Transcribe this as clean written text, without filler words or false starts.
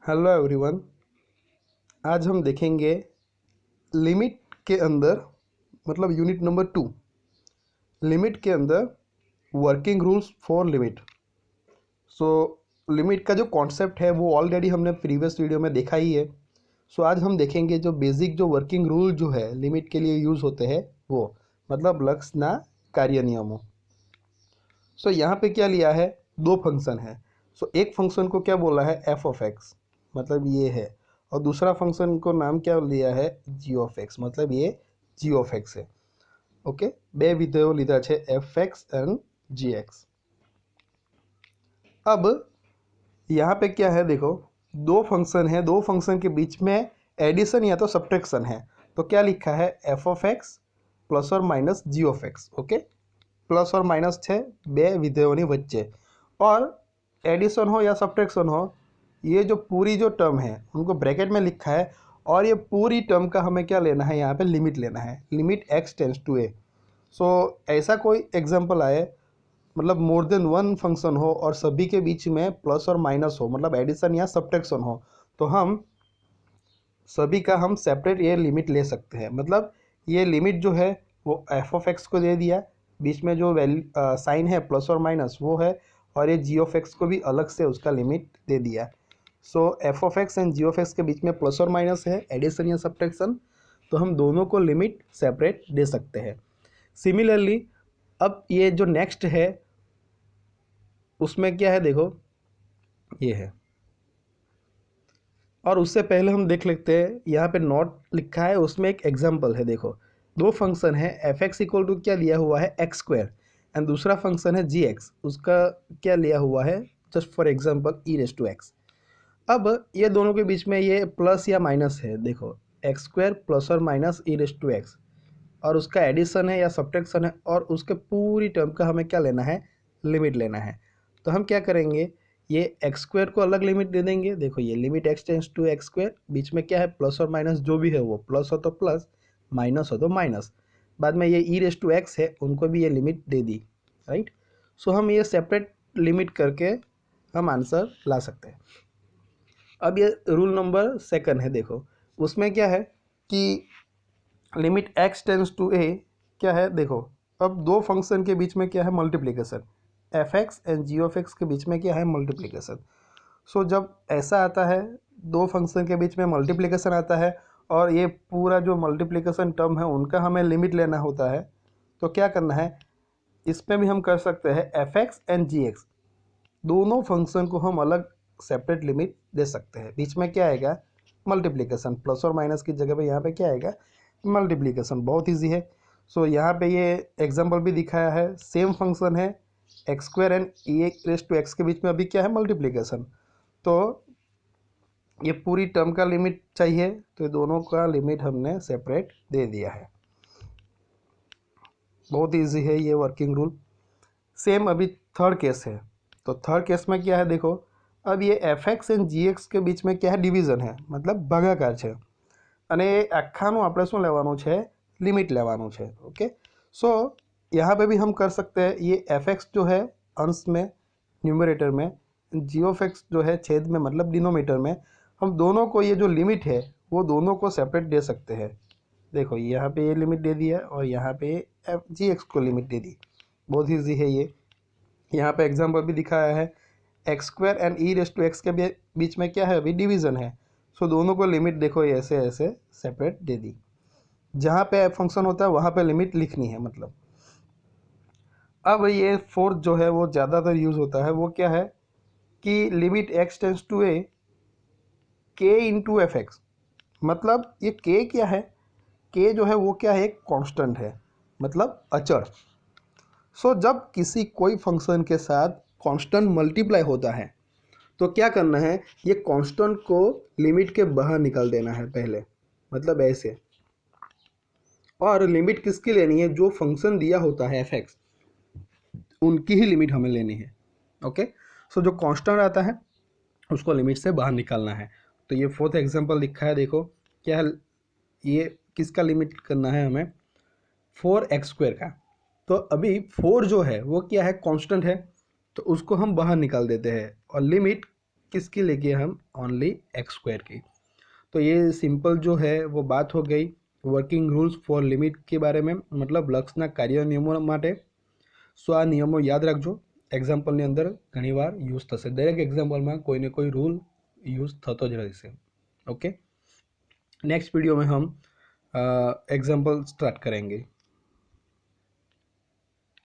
Hello everyone. आज हम देखेंगे लिमिट के अंदर मतलब यूनिट नंबर 2 लिमिट के अंदर working rules for limit. So limit का जो कॉन्सेप्ट है वो ऑलरेडी हमने प्रीवियस वीडियो में देखा ही है। सो आज हम देखेंगे जो बेसिक जो वर्किंग रूल जो है लिमिट के लिए यूज़ होते हैं वो मतलब लक्ष्य ना कार्य नियमों। सो यहाँ पे क्या लिया है, दो फंक्शन है। सो एक फंक्शन को क्या बोला है, एफ ऑफ एक्स मतलब ये है, और दूसरा फंक्शन को नाम क्या लिया है, जी ऑफ एक्स मतलब ये जी ऑफ एक्स है। ओके, बे विधेयो लीधा है f x and g x. अब यहाँ पे क्या है देखो, दो फंक्शन है, दो फंक्शन के बीच में एडिशन या तो सब्ट्रैक्शन है। तो क्या लिखा है, एफ ऑफ एक्स प्लस और minus g of x. Okay, plus और माइनस है बे विधेयोनी वच्चे, और एडिशन हो या सब्ट्रैक्शन हो, ये जो पूरी जो टर्म है उनको ब्रैकेट में लिखा है, और ये पूरी टर्म का हमें क्या लेना है, यहाँ पे लिमिट लेना है, लिमिट एक्स टेंड्स टू ए। सो ऐसा कोई एग्जांपल आए मतलब मोर देन वन फंक्शन हो और सभी के बीच में प्लस और माइनस हो मतलब एडिशन या सब्ट्रैक्शन हो, तो हम सभी का हम सेपरेट ये लिमिट ले सकते हैं। मतलब ये लिमिट जो है वो एफ ऑफ एक्स को दे दिया, बीच में जो वैल्यू साइन है प्लस और माइनस वो है, और ये जी ऑफ एक्स को भी अलग से उसका लिमिट दे दिया। So f of x and g of x के बीच में प्लस और माइनस है, एडिशन या सब्ट्रैक्शन, तो हम दोनों को लिमिट सेपरेट दे सकते हैं। सिमिलरली अब ये जो नेक्स्ट है उसमें क्या है देखो, ये है, और उससे पहले हम देख लेते हैं यहाँ पे नोट लिखा है, उसमें एक एग्जांपल है। देखो, दो फंक्शन है, एफ एक्स इक्वल टू क्या लिया हुआ है, एक्स स्क्वायर, एंड दूसरा फंक्शन है जी एक्स, उसका क्या लिया हुआ है, just for example e raise to x. अब ये दोनों के बीच में ये प्लस या माइनस है, देखो एक्स स्क्वायर प्लस और minus e raise to x, और उसका एडिशन है या सब्ट्रैक्शन है, और उसके पूरी टर्म का हमें क्या लेना है, लिमिट लेना है। तो हम क्या करेंगे, ये एक्स स्क्वायर को अलग लिमिट दे देंगे। देखो ये limit x tends to x square, बीच में क्या है प्लस और माइनस जो भी है वो प्लस हो तो प्लस, माइनस हो तो माइनस, बाद में ये ई रेस टू एक्स है उनको भी ये लिमिट दे दी, राइट। सो हम ये सेपरेट लिमिट करके हम आंसर ला सकते हैं। अब ये रूल नंबर सेकंड है, देखो उसमें क्या है कि लिमिट एक्स टेंस टू ए क्या है, देखो अब दो फंक्शन के बीच में क्या है, multiplication, f x and g of x के बीच में क्या है, मल्टीप्लिकेशन। सो जब ऐसा आता है, दो फंक्शन के बीच में मल्टीप्लिकेशन आता है, और ये पूरा जो मल्टीप्लिकेशन टर्म है उनका हमें लिमिट लेना होता है, तो क्या करना है, इसमें भी हम कर सकते हैं f x and g x, दोनों फंक्शन को हम अलग सेपरेट लिमिट दे सकते हैं। बीच में क्या आएगा, मल्टीप्लिकेशन, प्लस और माइनस की जगह पे यहाँ पे क्या आएगा, मल्टीप्लिकेशन। बहुत इजी है। सो यहाँ पे ये एग्जांपल भी दिखाया है, सेम फंक्शन है x square and e raise to x के बीच में अभी क्या है, मल्टीप्लिकेशन। तो ये पूरी टर्म का लिमिट चाहिए, तो दोनों का लिमिट हमने सेपरेट दे दिया है। बहुत इजी है ये वर्किंग रूल। सेम अभी थर्ड केस है, तो थर्ड केस में क्या है देखो, अब ये f x and g x के बीच में क्या है, डिवीज़न है मतलब ભાગાકાર છે, અને એ આખાનું આપણે શું લેવાનું છે, लिमिट લેવાનું છે। ओके, सो यहाँ पे भी हम कर सकते हैं, ये एफ एक्स जो है अंश में न्यूमरेटर में, जी ऑफ एक्स जो है छेद में मतलब डिनोमीटर में, हम दोनों को ये जो लिमिट है वो दोनों को सेपरेट दे सकते हैं। देखो यहाँ पे ये लिमिट दे दिया और यहाँ पे एफ जी एक्स को लिमिट दे दी, बहुत ईजी है ये। यहाँ पे एग्जांपल भी दिखाया है, x square and e raise to x के बीच में क्या है, अभी डिवीज़न है। सो दोनों को लिमिट देखो ऐसे ऐसे सेपरेट दे दी, जहाँ पे फंक्शन होता है वहाँ पे लिमिट लिखनी है मतलब। अब ये फोर्थ जो है वो ज़्यादातर यूज़ होता है, वो क्या है कि लिमिट एक्स टेंस टू ए के इंटू एफ एक्स। मतलब ये के क्या है, के जो है वो क्या है, एक कांस्टेंट है मतलब अचर। सो जब किसी कोई फंक्शन के साथ कांस्टेंट मल्टीप्लाई होता है तो क्या करना है, ये कांस्टेंट को लिमिट के बाहर निकाल देना है पहले, मतलब ऐसे। और लिमिट किसकी लेनी है, जो फंक्शन दिया होता है एफ एक्स उनकी ही लिमिट हमें लेनी है। ओके, सो जो कांस्टेंट आता है उसको लिमिट से बाहर निकालना है। तो ये फोर्थ एग्जांपल लिखा है, देखो क्या है, ये किसका लिमिट करना है हमें, 4x² का। तो अभी 4 जो है वो क्या है, कांस्टेंट है, तो उसको हम बाहर निकाल देते हैं, और लिमिट किसकी लेके हम ओनली एक्स स्क्वायर की। तो ये सिंपल जो है वो बात हो गई વર્કિંગ રૂલ્સ ફોર લિમિટ કે બારે મેં, મતલબ લક્ષના કાર્ય નિયમો માટે। સો આ નિયમો યાદ રાખજો, એક્ઝામ્પલની અંદર ઘણીવાર યુઝ થશે, દરેક એક્ઝામ્પલમાં कोई ना कोई रूल यूज़ થતો જ રહેશે। ओके, नेक्स्ट वीडियो में हम एग्जाम्पल स्टार्ट करेंगे।